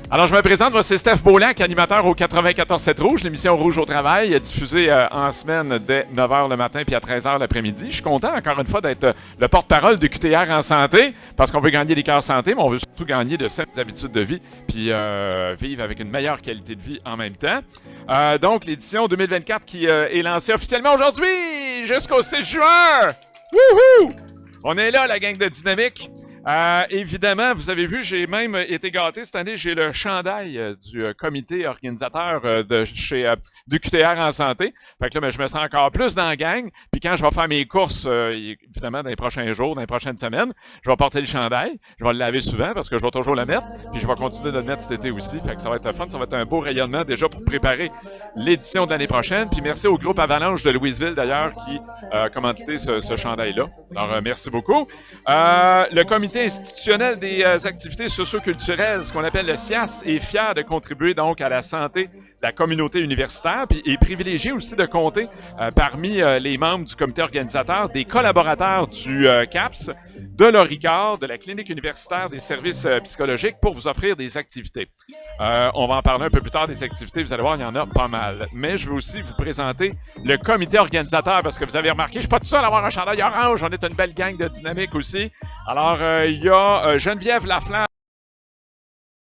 Alors, je me présente, moi, c'est Steph Beaulac, animateur au 94.7 Rouge, l'émission Rouge au travail, diffusée en semaine dès 9h le matin puis à 13h l'après-midi. Je suis content, encore une fois, d'être le porte-parole de QTR en santé, parce qu'on veut gagner des cœurs santé, mais on veut surtout gagner de saines habitudes de vie, puis vivre avec une meilleure qualité de vie en même temps. Donc, l'édition 2024 qui est lancée officiellement aujourd'hui, jusqu'au 6 juin! Wouhou! On est là, la gang de Dynamique. Évidemment, vous avez vu, j'ai même été gâté cette année. J'ai le chandail du comité organisateur du QTR en santé. Fait que là, ben, je me sens encore plus dans la gang. Puis quand je vais faire mes courses, évidemment, dans les prochains jours, dans les prochaines semaines, je vais porter le chandail. Je vais le laver souvent parce que je vais toujours le mettre. Puis je vais continuer de le mettre cet été aussi. Fait que ça va être le fun. Ça va être un beau rayonnement déjà pour préparer l'édition de l'année prochaine. Puis merci au groupe Avalanche de Louisville, d'ailleurs, qui a commandité ce chandail-là. Alors, merci beaucoup. Le comité institutionnel des activités socio-culturelles, ce qu'on appelle le CIAS, est fier de contribuer donc à la santé de la communauté universitaire puis est privilégié aussi de compter parmi les membres du comité organisateur des collaborateurs du CAPS, de l'ORICAR, de la clinique universitaire des services psychologiques pour vous offrir des activités. On va en parler un peu plus tard des activités, vous allez voir, il y en a pas mal. Mais je veux aussi vous présenter le comité organisateur parce que vous avez remarqué, je suis pas tout seul à avoir un chandail orange, on est une belle gang de dynamique aussi. Alors, il y a Geneviève Laflamme,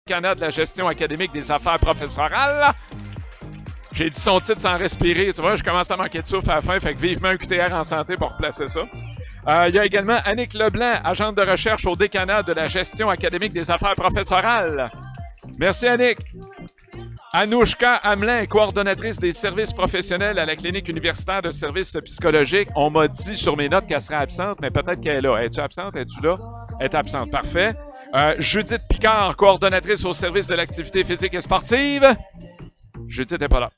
Canada de la gestion académique des affaires professorales. J'ai dit son titre sans respirer, tu vois, je commence à manquer de souffle à la fin, fait que vivement un QTR en santé pour replacer ça. Il y a également Annick Leblanc, agente de recherche au décanat de la gestion académique des affaires professorales. Merci Annick. Anouchka Hamelin, coordonnatrice des services professionnels à la clinique universitaire de services psychologiques. On m'a dit sur mes notes qu'elle serait absente, mais peut-être qu'elle est là. Es-tu absente? Es-tu là? Elle est absente. Parfait. Judith Picard, coordonnatrice au service de l'activité physique et sportive. Judith n'est pas là.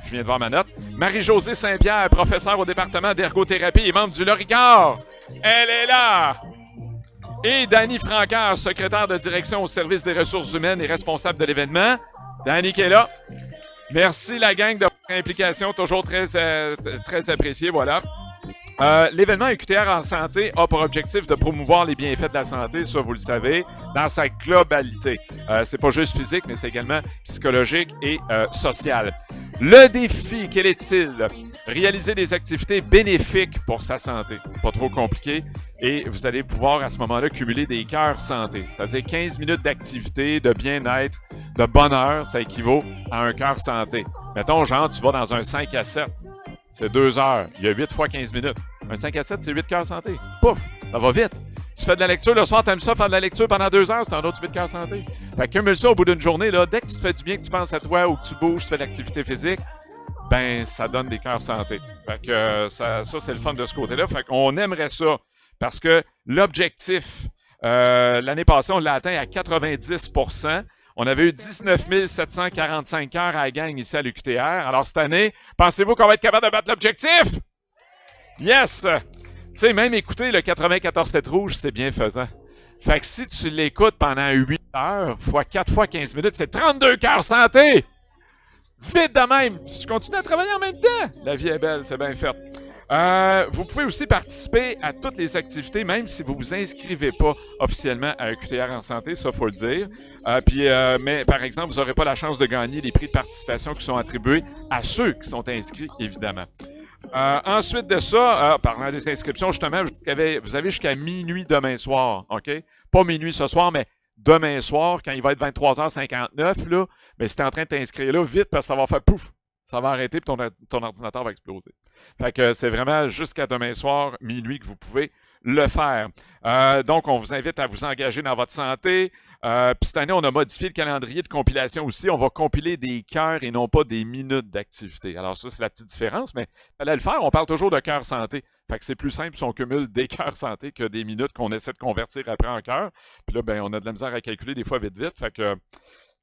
Je viens de voir ma note. Marie-Josée Saint-Pierre, professeure au département d'ergothérapie et membre du LORICAR. Elle est là! Et Dany Francard, secrétaire de direction au service des ressources humaines et responsable de l'événement. Dany qui est là. Merci la gang de votre implication, toujours très appréciée, voilà. L'événement QTR en santé a pour objectif de promouvoir les bienfaits de la santé, ça vous le savez, dans sa globalité. C'est pas juste physique, mais c'est également psychologique et social. Le défi, quel est-il? Réaliser des activités bénéfiques pour sa santé. Pas trop compliqué. Et vous allez pouvoir à ce moment-là cumuler des cœurs santé. C'est-à-dire 15 minutes d'activité, de bien-être, de bonheur, ça équivaut à un cœur santé. Mettons, genre, tu vas dans un 5 à 7. C'est 2 heures. Il y a 8 fois 15 minutes. Un 5 à 7, c'est 8 cœurs santé. Pouf! Ça va vite. Tu fais de la lecture le soir, t'aimes ça, faire de la lecture pendant 2 heures, c'est un autre 8 cœurs santé. Fait que cumule ça au bout d'une journée, là, dès que tu te fais du bien, que tu penses à toi ou que tu bouges, tu fais de l'activité physique, ben, ça donne des cœurs santé. Fait que ça c'est le fun de ce côté-là. Fait qu'on aimerait ça parce que l'objectif, l'année passée, on l'a atteint à 90%. On avait eu 19 745 cœurs à la gang ici à l'UQTR. Alors, cette année, pensez-vous qu'on va être capable de battre l'objectif? Yes! Tu sais, même écouter le 94.7 Rouge, c'est bienfaisant. Fait que si tu l'écoutes pendant 8 heures, fois 4 fois 15 minutes, c'est 32 cœurs santé! Vite de même! Si tu continues à travailler en même temps, la vie est belle, c'est bien fait. Vous pouvez aussi participer à toutes les activités, même si vous vous inscrivez pas officiellement à un QTR en santé, ça faut le dire. Mais par exemple, vous n'aurez pas la chance de gagner les prix de participation qui sont attribués à ceux qui sont inscrits, évidemment. Ensuite de ça, parlant des inscriptions, justement, vous avez jusqu'à minuit demain soir, OK? Pas minuit ce soir, mais demain soir, quand il va être 23h59, là, mais si tu es en train de t'inscrire là, vite, parce que ça va faire pouf! Ça va arrêter et ton ordinateur va exploser. Fait que c'est vraiment jusqu'à demain soir, minuit, que vous pouvez le faire. Donc, on vous invite à vous engager dans votre santé. Puis cette année, on a modifié le calendrier de compilation aussi. On va compiler des cœurs et non pas des minutes d'activité. Alors ça, c'est la petite différence, mais il fallait le faire. On parle toujours de cœur santé. Fait que c'est plus simple si on cumule des cœurs santé que des minutes qu'on essaie de convertir après en cœur. Puis là, ben, on a de la misère à calculer des fois vite. Fait que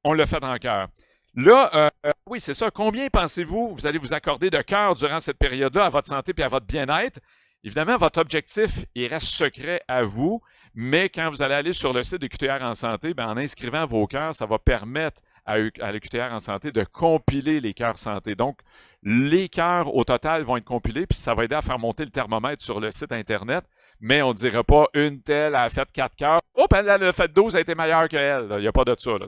on le fait en cœur. Là, oui, c'est ça. Combien pensez-vous vous allez vous accorder de cœur durant cette période-là à votre santé et à votre bien-être? Évidemment, votre objectif, il reste secret à vous, mais quand vous allez aller sur le site de QTR en santé, ben, en inscrivant vos cœurs, ça va permettre à l'UQTR en santé de compiler les cœurs santé. Donc, les cœurs au total vont être compilés, puis ça va aider à faire monter le thermomètre sur le site Internet. mais on ne dira pas une telle a fait 4 cœurs. Oh, elle a fait 12, elle a été meilleure qu'elle. Il n'y a pas de ça. Là.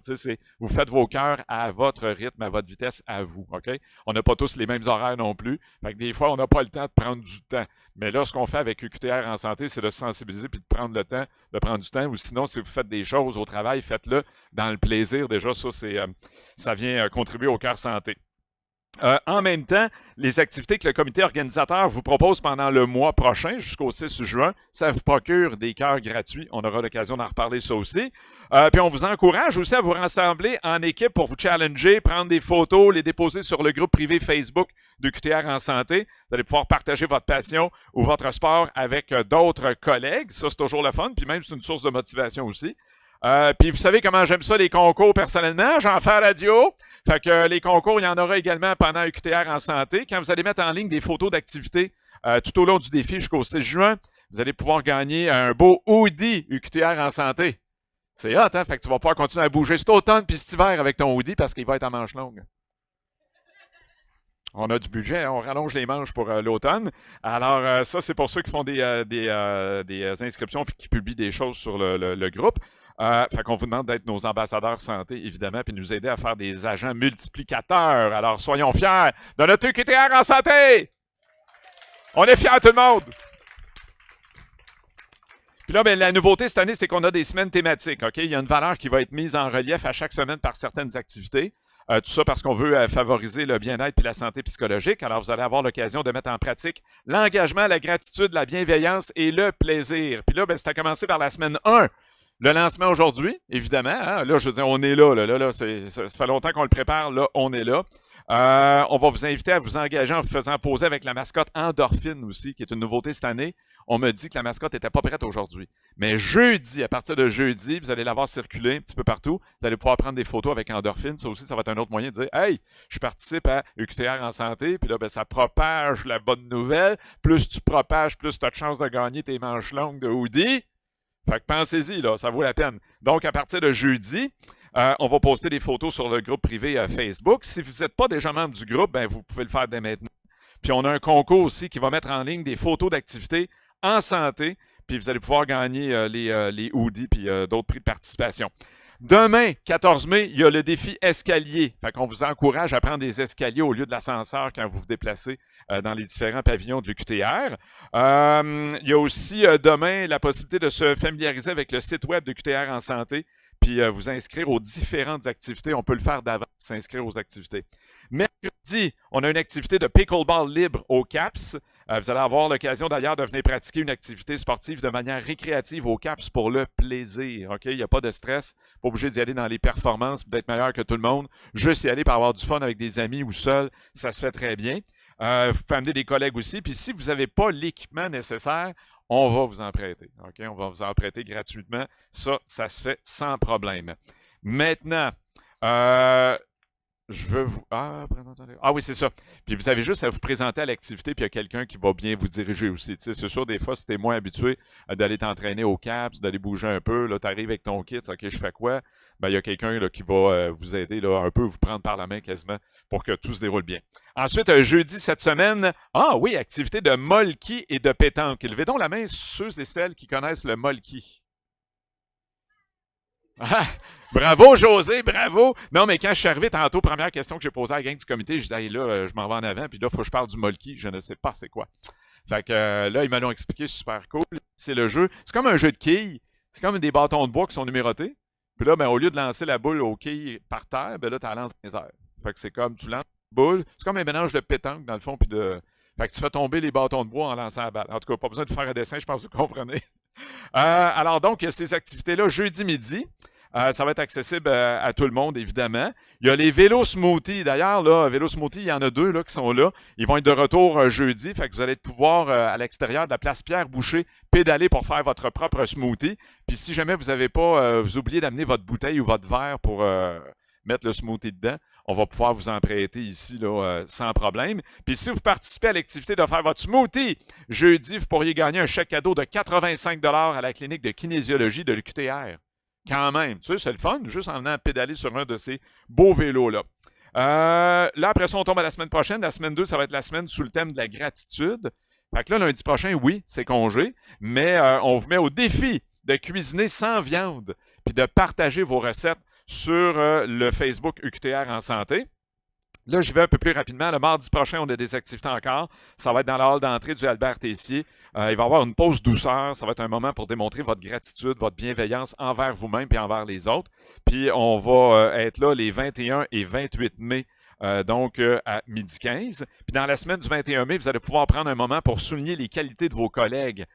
Vous faites vos cœurs à votre rythme, à votre vitesse, à vous. OK? On n'a pas tous les mêmes horaires non plus. Fait que des fois, on n'a pas le temps de prendre du temps. Mais là, ce qu'on fait avec UQTR en santé, c'est de se sensibiliser puis de prendre le temps, de prendre du temps. Ou sinon, si vous faites des choses au travail, faites-le dans le plaisir. Déjà, ça vient contribuer au cœur santé. En même temps, les activités que le comité organisateur vous propose pendant le mois prochain, jusqu'au 6 juin, ça vous procure des cœurs gratuits. On aura l'occasion d'en reparler ça aussi. Puis on vous encourage aussi à vous rassembler en équipe pour vous challenger, prendre des photos, les déposer sur le groupe privé Facebook de QTR en santé. Vous allez pouvoir partager votre passion ou votre sport avec d'autres collègues. Ça, c'est toujours le fun. Puis même, c'est une source de motivation aussi. Puis vous savez comment j'aime ça, les concours, personnellement. J'en fais à la radio. Fait que les concours, il y en aura également pendant UQTR en santé. Quand vous allez mettre en ligne des photos d'activités tout au long du défi jusqu'au 6 juin, vous allez pouvoir gagner un beau hoodie UQTR en santé. C'est hot, hein? Fait que tu vas pouvoir continuer à bouger cet automne puis cet hiver avec ton hoodie parce qu'il va être en manche longue. On a du budget, hein? On rallonge les manches pour l'automne. Alors, ça, c'est pour ceux qui font des inscriptions puis qui publient des choses sur le groupe. Fait qu'on vous demande d'être nos ambassadeurs santé, évidemment, puis nous aider à faire des agents multiplicateurs. Alors, soyons fiers de notre UQTR en santé! On est fiers, tout le monde! Puis là, ben, la nouveauté cette année, c'est qu'on a des semaines thématiques. OK? Il y a une valeur qui va être mise en relief à chaque semaine par certaines activités. Tout ça parce qu'on veut favoriser le bien-être et la santé psychologique. Alors, vous allez avoir l'occasion de mettre en pratique l'engagement, la gratitude, la bienveillance et le plaisir. Puis là, ben, c'est à commencer par la semaine 1. Le lancement aujourd'hui, évidemment. Hein? Là, je veux dire, on est là. Ça fait longtemps qu'on le prépare. Là, on est là. On va vous inviter à vous engager en vous faisant poser avec la mascotte Endorphine aussi, qui est une nouveauté cette année. On me dit que la mascotte n'était pas prête aujourd'hui. Mais jeudi, à partir de jeudi, vous allez la voir circuler un petit peu partout. Vous allez pouvoir prendre des photos avec Endorphine. Ça aussi, ça va être un autre moyen de dire « Hey, je participe à UQTR en santé. » Puis là, ben, ça propage la bonne nouvelle. Plus tu propages, plus tu as de chances de gagner tes manches longues de hoodie. Fait que pensez-y, là, ça vaut la peine. Donc, à partir de jeudi, on va poster des photos sur le groupe privé Facebook. Si vous n'êtes pas déjà membre du groupe, ben, vous pouvez le faire dès maintenant. Puis, on a un concours aussi qui va mettre en ligne des photos d'activités en santé. Puis, vous allez pouvoir gagner les hoodies puis d'autres prix de participation. Demain, 14 mai, il y a le défi escalier. Fait qu'on vous encourage à prendre des escaliers au lieu de l'ascenseur quand vous vous déplacez dans les différents pavillons de l'UQTR. Il y a aussi demain la possibilité de se familiariser avec le site web de QTR en santé puis vous inscrire aux différentes activités. On peut le faire d'avance, s'inscrire aux activités. Mercredi, on a une activité de pickleball libre au CAPS. Vous allez avoir l'occasion d'ailleurs de venir pratiquer une activité sportive de manière récréative au CAPS pour le plaisir. OK? Il n'y a pas de stress. Pas obligé d'y aller dans les performances, d'être meilleur que tout le monde. Juste y aller pour avoir du fun avec des amis ou seul, ça se fait très bien. Vous pouvez amener des collègues aussi. Puis si vous n'avez pas l'équipement nécessaire, on va vous en prêter. OK? On va vous en prêter gratuitement. Ça se fait sans problème. Maintenant, je veux vous... Ah oui, c'est ça. Puis vous avez juste à vous présenter à l'activité, puis il y a quelqu'un qui va bien vous diriger aussi. Tu sais, c'est sûr, des fois, si tu es moins habitué d'aller t'entraîner au CAPS, d'aller bouger un peu, là, tu arrives avec ton kit, OK, je fais quoi? Ben, il y a quelqu'un là, qui va vous aider, là, un peu vous prendre par la main quasiment pour que tout se déroule bien. Ensuite, jeudi cette semaine, oui, activité de molki et de pétanque. Levez donc la main ceux et celles qui connaissent le molki. Ah, bravo, José, bravo! Non, mais quand je suis arrivé tantôt, première question que j'ai posée à la gang du comité, je disais, hey, là, je m'en vais en avant, puis là, il faut que je parle du molki, je ne sais pas c'est quoi. Fait que là, ils me l'ont expliqué, super cool. C'est le jeu. C'est comme un jeu de quilles. C'est comme des bâtons de bois qui sont numérotés. Puis là, ben, au lieu de lancer la boule aux quilles par terre, ben là, tu la lances dans les airs. Fait que c'est comme, tu lances la boule. C'est comme un mélange de pétanque, dans le fond, puis de... Fait que tu fais tomber les bâtons de bois en lançant la balle. En tout cas, pas besoin de faire un dessin, je pense que vous comprenez. Alors donc, il y a ces activités-là jeudi midi. Ça va être accessible à tout le monde, évidemment. Il y a les vélos smoothie. D'ailleurs, là, vélos smoothie, il y en a 2 là, qui sont là. Ils vont être de retour jeudi. Fait que vous allez pouvoir, à l'extérieur de la place Pierre-Boucher, pédaler pour faire votre propre smoothie. Puis si jamais vous n'avez pas, vous oubliez d'amener votre bouteille ou votre verre pour mettre le smoothie dedans, on va pouvoir vous en prêter ici là, sans problème. Puis si vous participez à l'activité de faire votre smoothie, jeudi, vous pourriez gagner un chèque cadeau de 85 $ à la clinique de kinésiologie de l'UQTR. Quand même, tu sais, c'est le fun, juste en venant pédaler sur un de ces beaux vélos-là. Là, après ça, on tombe à la semaine prochaine. La semaine 2, ça va être la semaine sous le thème de la gratitude. Fait que là, lundi prochain, oui, c'est congé, mais on vous met au défi de cuisiner sans viande puis de partager vos recettes sur le Facebook UQTR en santé. Là, je vais un peu plus rapidement. Le mardi prochain, on a des activités encore. Ça va être dans la hall d'entrée du Albert Tessier. Il va y avoir une pause douceur. Ça va être un moment pour démontrer votre gratitude, votre bienveillance envers vous-même et envers les autres. Puis, on va être là les 21 et 28 mai. Donc à 12h15. Puis dans la semaine du 21 mai, vous allez pouvoir prendre un moment pour souligner les qualités de vos collègues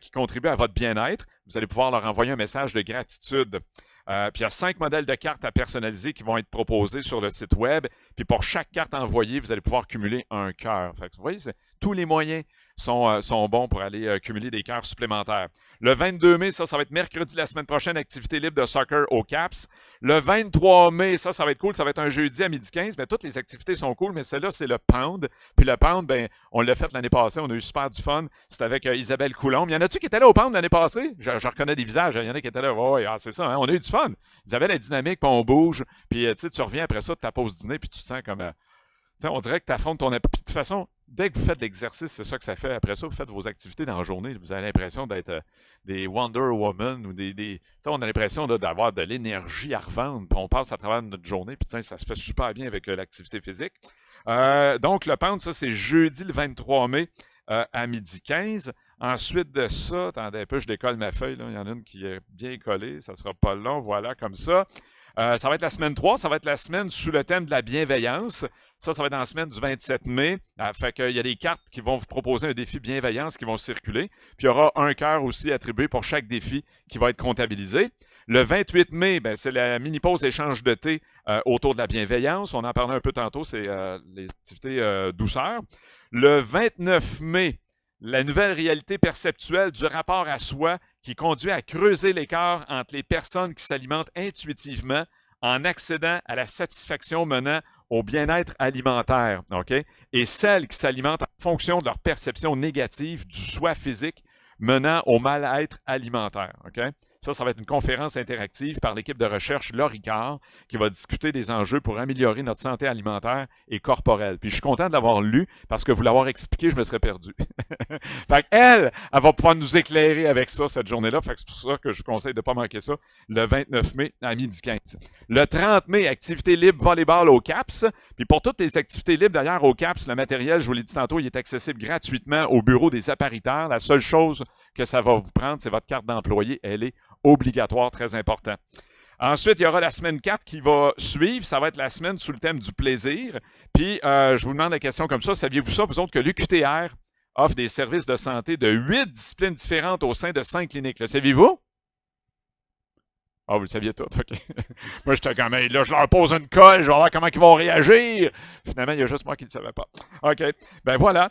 qui contribuent à votre bien-être. Vous allez pouvoir leur envoyer un message de gratitude. Puis il y a 5 modèles de cartes à personnaliser qui vont être proposés sur le site web. Puis pour chaque carte envoyée, vous allez pouvoir cumuler un cœur. Fait que vous voyez, tous les moyens sont bons pour aller cumuler des cœurs supplémentaires. Le 22 mai, ça va être mercredi la semaine prochaine, activité libre de soccer au CAPS. Le 23 mai, ça va être cool, ça va être un jeudi à 12h15, mais toutes les activités sont cool, mais celle-là, c'est le Pound. Puis le Pound, ben, on l'a fait l'année passée, on a eu super du fun. C'était avec Isabelle Coulombe. Y en a-tu qui étaient là au Pound l'année passée? Je reconnais des visages, il y en a qui étaient là. Ouais, c'est ça, hein? On a eu du fun. Isabelle est dynamique, puis on bouge, puis tu reviens après ça de ta pause dîner, puis tu te sens comme... on dirait que tu affrontes ton appétit. De toute façon, dès que vous faites de l'exercice, c'est ça que ça fait. Après ça, vous faites vos activités dans la journée. Vous avez l'impression d'être des Wonder Woman ou on a l'impression d'avoir de l'énergie à revendre. Puis on passe à travers notre journée. Puis ça se fait super bien avec l'activité physique. Donc, le Pound, ça, c'est jeudi le 23 mai à 12h15. Ensuite de ça, attendez un peu, je décolle ma feuille. Là. Il y en a une qui est bien collée. Ça ne sera pas long. Voilà, comme ça. Ça va être la semaine 3, ça va être la semaine sous le thème de la bienveillance. Ça va être dans la semaine du 27 mai. Fait qu'il y a des cartes qui vont vous proposer un défi bienveillance qui vont circuler. Puis il y aura un cœur aussi attribué pour chaque défi qui va être comptabilisé. Le 28 mai, ben, c'est la mini-pause échange de thé autour de la bienveillance. On en parlait un peu tantôt, c'est les activités douceur. Le 29 mai, la nouvelle réalité perceptuelle du rapport à soi qui conduit à creuser l'écart entre les personnes qui s'alimentent intuitivement en accédant à la satisfaction menant au bien-être alimentaire, OK? Et celles qui s'alimentent en fonction de leur perception négative du soi physique menant au mal-être alimentaire, OK? Ça va être une conférence interactive par l'équipe de recherche L'Oricard qui va discuter des enjeux pour améliorer notre santé alimentaire et corporelle. Puis je suis content de l'avoir lu parce que vous l'avoir expliqué, je me serais perdu. Fait qu'elle, elle va pouvoir nous éclairer avec ça cette journée-là. Fait que c'est pour ça que je vous conseille de ne pas manquer ça le 29 mai à 12h15. Le 30 mai, activité libre volleyball au CAPS. Puis pour toutes les activités libres d'ailleurs au CAPS, le matériel, je vous l'ai dit tantôt, il est accessible gratuitement au bureau des apparitaires. La seule chose que ça va vous prendre, c'est votre carte d'employé. Elle est obligatoire, très important. Ensuite, il y aura la semaine 4 qui va suivre. Ça va être la semaine sous le thème du plaisir. Puis, je vous demande la question comme ça. Saviez-vous ça, vous autres, que l'UQTR offre des services de santé de 8 disciplines différentes au sein de 5 cliniques? Le saviez-vous? Ah, vous le saviez tout, OK. Moi, j'étais quand même là, je leur pose une colle, je vais voir comment ils vont réagir. Finalement, il y a juste moi qui ne le savais pas. OK, ben voilà.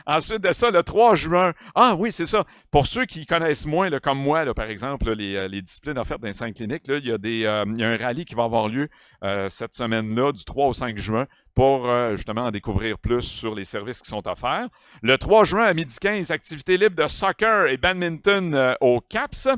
Ensuite de ça, le 3 juin. Ah oui, c'est ça. Pour ceux qui connaissent moins, là, comme moi, là, par exemple, là, les disciplines offertes dans les 5 cliniques, là, il y a un rallye qui va avoir lieu cette semaine-là, du 3 au 5 juin, pour justement en découvrir plus sur les services qui sont offerts. Le 3 juin à 12h15, activité libre de soccer et badminton au CAPS.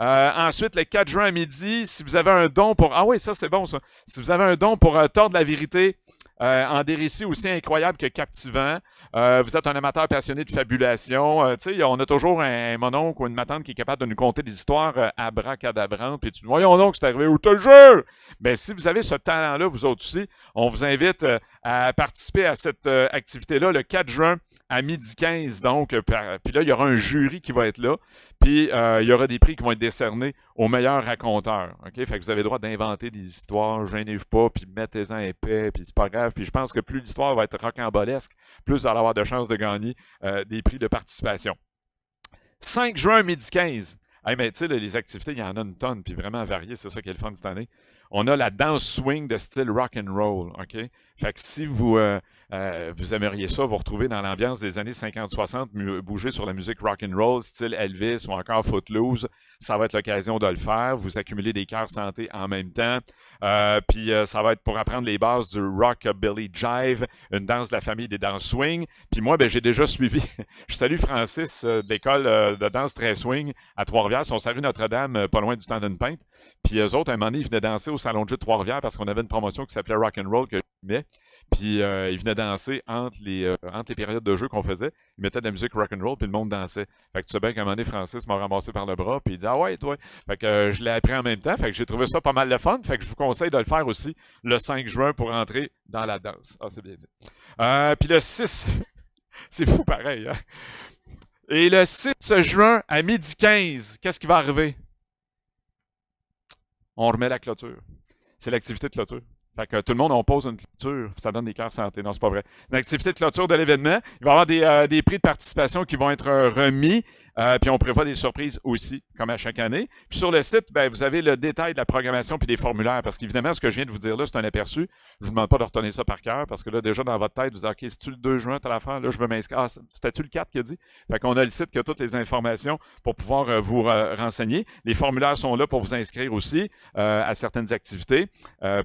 Ensuite, le 4 juin à midi, si vous avez un don pour... Ah oui, ça, c'est bon, ça. Si vous avez un don pour tordre la vérité en des récits aussi incroyables que captivants, vous êtes un amateur passionné de fabulation, tu sais, on a toujours un mononcle ou une matante qui est capable de nous conter des histoires abracadabrantes, puis tu dis, voyons donc, c'est arrivé où, te le jure! Ben, si vous avez ce talent-là, vous autres aussi, on vous invite à participer à cette activité-là le 4 juin à 12h15, donc, puis là, il y aura un jury qui va être là, puis il y aura des prix qui vont être décernés aux meilleurs raconteurs, OK? Fait que vous avez le droit d'inventer des histoires, gênez-vous pas, puis mettez-en épais, puis c'est pas grave, puis je pense que plus l'histoire va être rocambolesque, plus vous allez avoir de chances de gagner des prix de participation. 5 juin, 12h15. Hey, mais tu sais, les activités, il y en a une tonne, puis vraiment variées, c'est ça qui est le fun cette année. On a la danse swing de style rock and roll, OK? Fait que si vous aimeriez ça, vous retrouver dans l'ambiance des années 50-60, bouger sur la musique rock and roll, style Elvis ou encore Footloose, ça va être l'occasion de le faire. Vous accumulez des cœurs santé en même temps. Puis ça va être pour apprendre les bases du rockabilly jive, une danse de la famille des danses swing. Puis moi, ben j'ai déjà suivi. Je salue Francis de l'école de danse très swing à Trois-Rivières. On salue Notre-Dame, pas loin du temps d'une pinte. Puis eux autres, à un moment donné, ils venaient danser au salon de jeu de Trois-Rivières parce qu'on avait une promotion qui s'appelait Rock and Roll que mais puis il venait danser entre les périodes de jeu qu'on faisait. Il mettait de la musique rock'n'roll, puis le monde dansait. Fait que tu sais bien qu'à un moment donné, Francis m'a ramassé par le bras, puis il dit ah ouais, toi. Fait que je l'ai appris en même temps. Fait que j'ai trouvé ça pas mal de fun. Fait que je vous conseille de le faire aussi le 5 juin pour entrer dans la danse. Ah, c'est bien dit. Puis le 6, c'est fou pareil. Hein? Et le 6 juin à 12h15, qu'est-ce qui va arriver? On remet la clôture. C'est l'activité de clôture. Fait que tout le monde, on pose une clôture, ça donne des cœurs santé. Non, c'est pas vrai. Une activité de clôture de l'événement. Il va y avoir des prix de participation qui vont être remis. Puis on prévoit des surprises aussi, comme à chaque année. Puis sur le site, ben, vous avez le détail de la programmation puis des formulaires. Parce qu'évidemment, ce que je viens de vous dire là, c'est un aperçu. Je vous demande pas de retenir ça par cœur. Parce que là, déjà, dans votre tête, vous dites, OK, c'est-tu le 2 juin, t'as l'affaire? Là, je veux m'inscrire. Ah, c'était-tu le 4 qui a dit? Fait qu'on a le site qui a toutes les informations pour pouvoir vous renseigner. Les formulaires sont là pour vous inscrire aussi à certaines activités,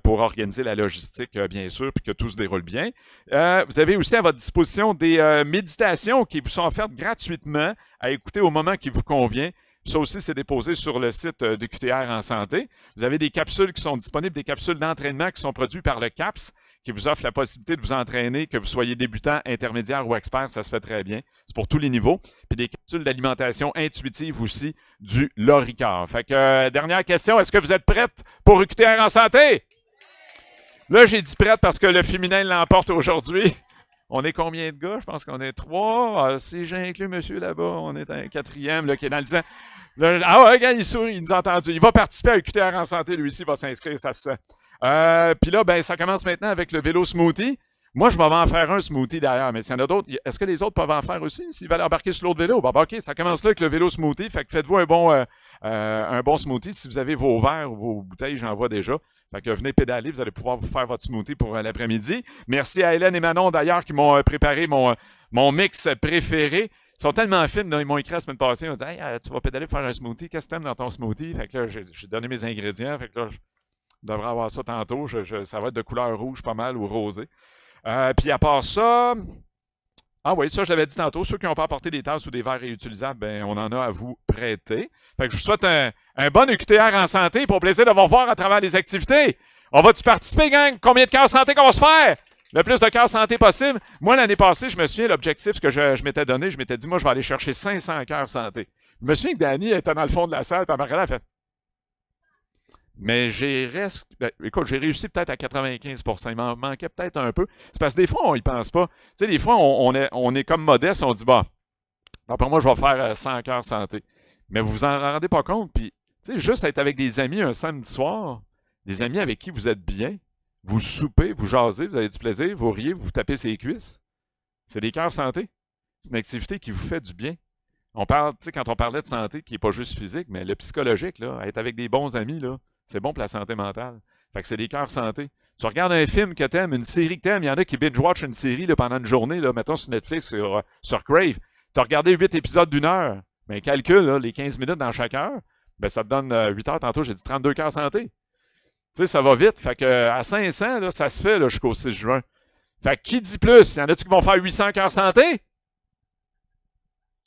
pour organiser la logistique, bien sûr, puis que tout se déroule bien. Vous avez aussi à votre disposition des méditations qui vous sont offertes gratuitement à écouter au moment qui vous convient. Ça aussi, c'est déposé sur le site de QTR en santé. Vous avez des capsules qui sont disponibles, des capsules d'entraînement qui sont produites par le CAPS, qui vous offre la possibilité de vous entraîner, que vous soyez débutant, intermédiaire ou expert, ça se fait très bien. C'est pour tous les niveaux. Puis des capsules d'alimentation intuitive aussi du Loricard. Fait que, dernière question, est-ce que vous êtes prête pour QTR en santé? Là, j'ai dit prête parce que le féminin l'emporte aujourd'hui. On est combien de gars? Je pense qu'on est 3. Si j'ai inclus monsieur là-bas, on est un 4e là, qui est dans le 10 ans. Ah ouais, regarde, il sourit, il nous a entendu. Il va participer à QTR en santé, lui aussi, il va s'inscrire, ça se sent. Puis là, ben, ça commence maintenant avec le vélo smoothie. Moi, je vais en faire un smoothie d'ailleurs, mais s'il y en a d'autres, est-ce que les autres peuvent en faire aussi s'ils veulent embarquer sur l'autre vélo? Ben, OK, ça commence là avec le vélo smoothie. Fait que faites-vous un bon smoothie. Si vous avez vos verres ou vos bouteilles, j'en vois déjà. Fait que venez pédaler, vous allez pouvoir vous faire votre smoothie pour l'après-midi. Merci à Hélène et Manon d'ailleurs qui m'ont préparé mon mix préféré. Ils sont tellement fines, là, ils m'ont écrit la semaine passée, ils m'ont dit hey, tu vas pédaler pour faire un smoothie, qu'est-ce que t'aimes dans ton smoothie? Fait que là, j'ai donné mes ingrédients, fait que là, je devrais avoir ça tantôt. Ça va être de couleur rouge pas mal ou rosé. Puis à part ça, ah oui, ça je l'avais dit tantôt, ceux qui n'ont pas apporté des tasses ou des verres réutilisables, ben on en a à vous prêter. Fait que je vous souhaite un bon UQTR en santé pour plaisir de vous revoir à travers les activités. On va-tu participer, gang? Combien de cœurs santé qu'on va se faire? Le plus de cœurs santé possible. Moi, l'année passée, je me souviens, l'objectif que je m'étais donné, je m'étais dit, moi, je vais aller chercher 500 cœurs santé. Je me souviens que Dani était dans le fond de la salle, puis elle m'a regardé, elle a fait. Mais écoute, j'ai réussi peut-être à 95%. Il m'en manquait peut-être un peu. C'est parce que des fois, on y pense pas. Tu sais, des fois, on est comme modeste, on dit, bah, après moi, je vais faire 100 cœurs santé. Mais vous vous en rendez pas compte. Puis, tu sais, juste être avec des amis un samedi soir, des amis avec qui vous êtes bien, vous soupez, vous jasez, vous avez du plaisir, vous riez, vous tapez ses cuisses. C'est des cœurs santé. C'est une activité qui vous fait du bien. On parle, tu sais, quand on parlait de santé, qui n'est pas juste physique, mais le psychologique, là, être avec des bons amis, là, c'est bon pour la santé mentale. Fait que c'est des cœurs santé. Tu regardes un film que t'aimes, une série que t'aimes, il y en a qui binge-watch une série là, pendant une journée, là, mettons sur Netflix, sur Crave. Tu as regardé 8 épisodes d'1 heure. Ben, calcule là, les 15 minutes dans chaque heure. Ben, ça te donne 8 heures. Tantôt, j'ai dit 32 cœurs santé. Tu sais, ça va vite. Fait que à 500, là, ça se fait là, jusqu'au 6 juin. Fait que qui dit plus? Il y en a-tu qui vont faire 800 cœurs santé?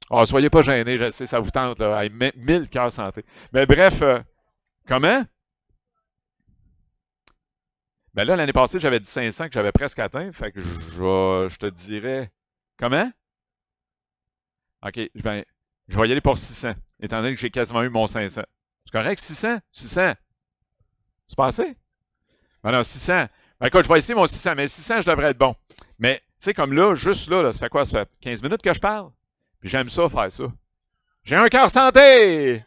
Ah, soyez pas gênés, je sais, ça vous tente, là. 1000 cœurs santé. Mais bref, comment? Ben là, l'année passée, j'avais dit 500 que j'avais presque atteint. Fait que je te dirais. Comment? OK, je vais y aller pour 600, étant donné que j'ai quasiment eu mon 500. C'est correct, 600? 600. C'est passé? Ben non, 600. Ben écoute, je vais essayer mon 600, mais 600, je devrais être bon. Mais, tu sais, comme là, juste là, ça fait quoi? Ça fait 15 minutes que je parle? Puis j'aime ça, faire ça. J'ai un cœur santé!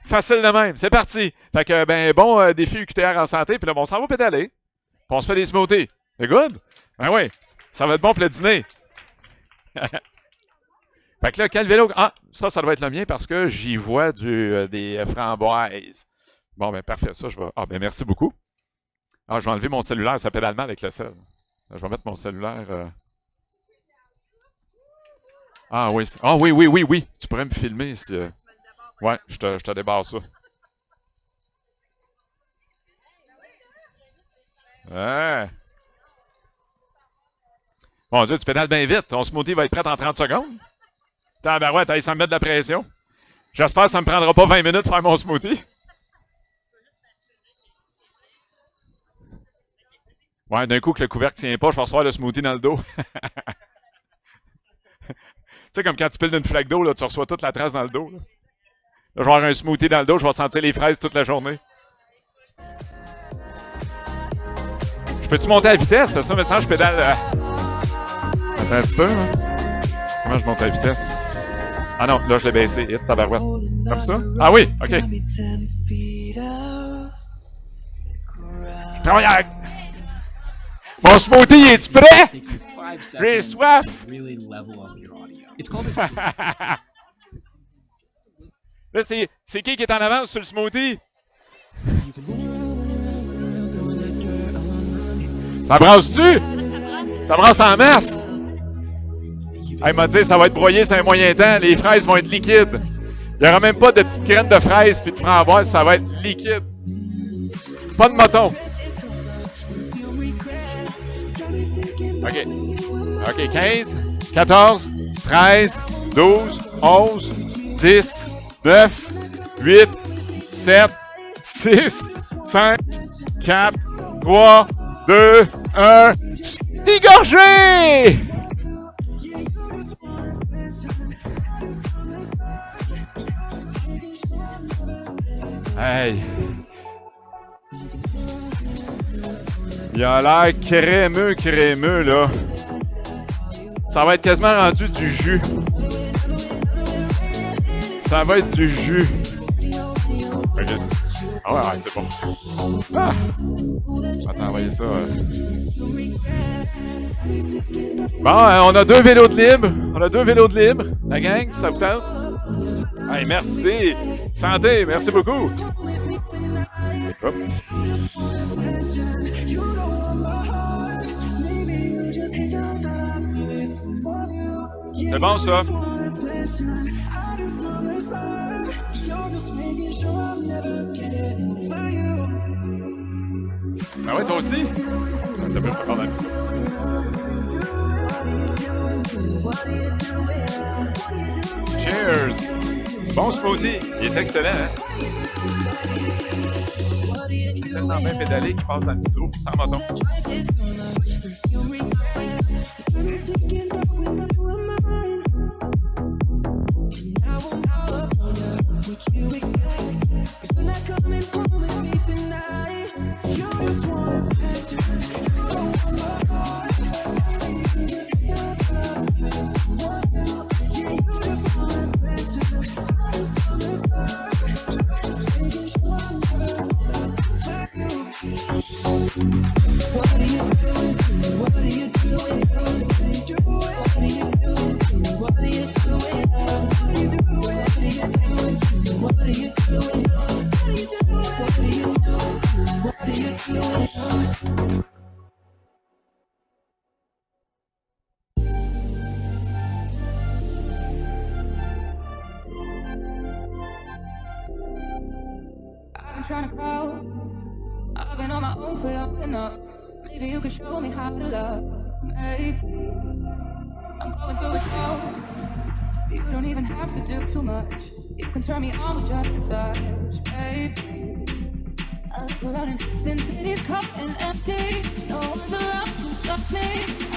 Facile de même. C'est parti. Fait que, ben, bon défi UQTR en santé. Puis là, bon, on s'en va pédaler. Puis on se fait des smoothies. C'est good? Ben oui. Ça va être bon pour le dîner. Fait que là, quel vélo? Ah, ça doit être le mien parce que j'y vois des framboises. Bon, ben, parfait. Ça, je vais. Ah, ben, merci beaucoup. Ah, je vais enlever mon cellulaire. Ça pédale mal avec le sel. Je vais mettre mon cellulaire. Ah, oui. Ah, oui, oui, oui, oui. Tu pourrais me filmer si. Ouais, je te débarre ça. Ouais. Mon Dieu, tu pédales bien vite. Ton smoothie va être prêt en 30 secondes. Tabarouette, ouais, ça me met de la pression. J'espère que ça ne me prendra pas 20 minutes de faire mon smoothie. Ouais, d'un coup que le couvercle tient pas, je vais recevoir le smoothie dans le dos. Tu sais, comme quand tu piles d'une flaque d'eau, là, tu reçois toute la trace dans le dos. Là, je vais avoir un smoothie dans le dos, je vais sentir les fraises toute la journée. Je peux-tu monter à la vitesse? Parce que ça, me semble, je pédale. Attends un petit peu, hein? Comment je monte à la vitesse? Ah non, là, je l'ai baissé. Hit, tabarouette. Comme ça? Ah oui, OK. Travaille avec... Mon smoothie, es-tu prêt? J'ai soif! Là, c'est qui est en avance sur le smoothie? Ça brasse-tu? Ça brasse en masse? Il m'a dit ça va être broyé sur un moyen temps. Les fraises vont être liquides. Il n'y aura même pas de petites graines de fraises puis de framboises. Ça va être liquide. Pas de moton. OK. OK, 15, 14, 13, 12, 11, 10, 9, 8, 7, 6, 5, 4, 3, 2, 1. Dégorgé! Hey! Il a l'air crémeux, là. Ça va être quasiment rendu du jus. Ça va être du jus. OK. Ah ouais, c'est bon. Ah! On va t'envoyer ça. Bon, on a 2 vélos de libre. La gang, ça vous tente? Hey, merci. Santé, merci beaucoup. Hop. C'est bon, ça? Ah ouais, toi aussi? T'as bien fait parler. Cheers! Bon smoothie, il est excellent, hein? Tellement bien pédalé qu'il passe dans le petit trou, sans moton. Trying to crawl. I've been on my own for long enough. Maybe you can show me how to love. Maybe I'm going through it all. You don't even have to do too much. You can turn me on with just a touch. Maybe I've been running since city's cold and empty. No one's around to touch me.